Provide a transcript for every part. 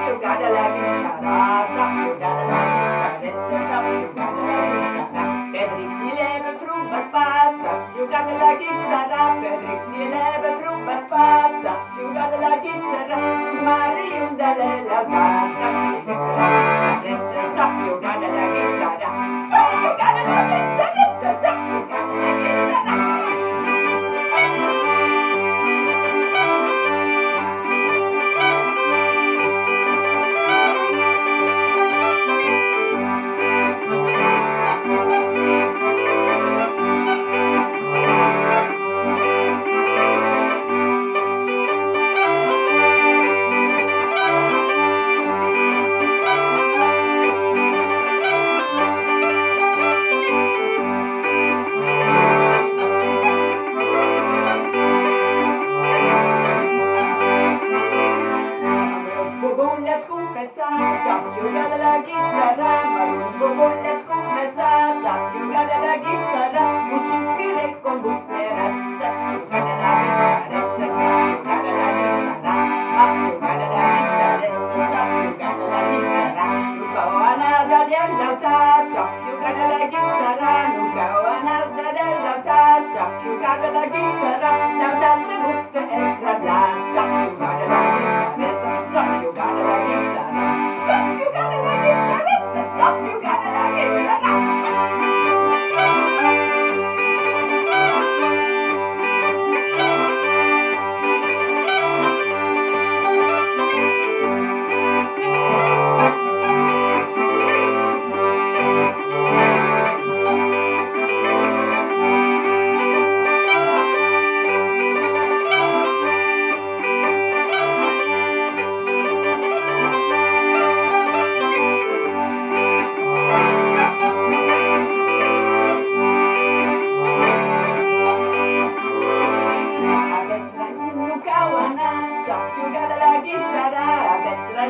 giocare alla chitarra, sa giocare alla chitarretta, sa giocare alla chitarra. Pedrix die lebe trumpa passa, giocare alla chitarra, Pedrix die lebe trumpa passa, giocare alla chitarra, Mariunda della Canta, chitarretta, sa giocare alla chitarra, sa giocare alla chitarretta, sa giocare alla chitarra. Sa giocare la chitarra, ma non voglio confessare, sa giocare la chitarra, un succhere con busperazza, sa giocare la chitarretta, sa giocare la chitarra, a giocare la chitarretta, sa giocare la chitarra, nunca ho anata di andata, sa giocare la chitarra, nunca ho anata di andata, sa giocare la chitarra, l'altra si butta e trabla, sa giocare la chitarretta, sa giocare la chitarra. You gotta like it, stop, you gotta like it,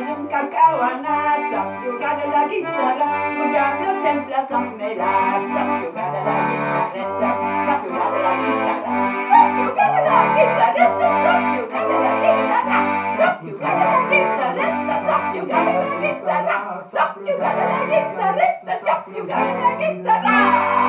un cacahuana, sa giocare la chitarra, giocando sempre a San Melà, sa giocare la chitarretta, sa giocare la chitarra, sa giocare la chitarretta, sa giocare la chitarra, sa giocare la chitarretta, sa giocare la chitarra, sa giocare la chitarretta, sa giocare la chitarra.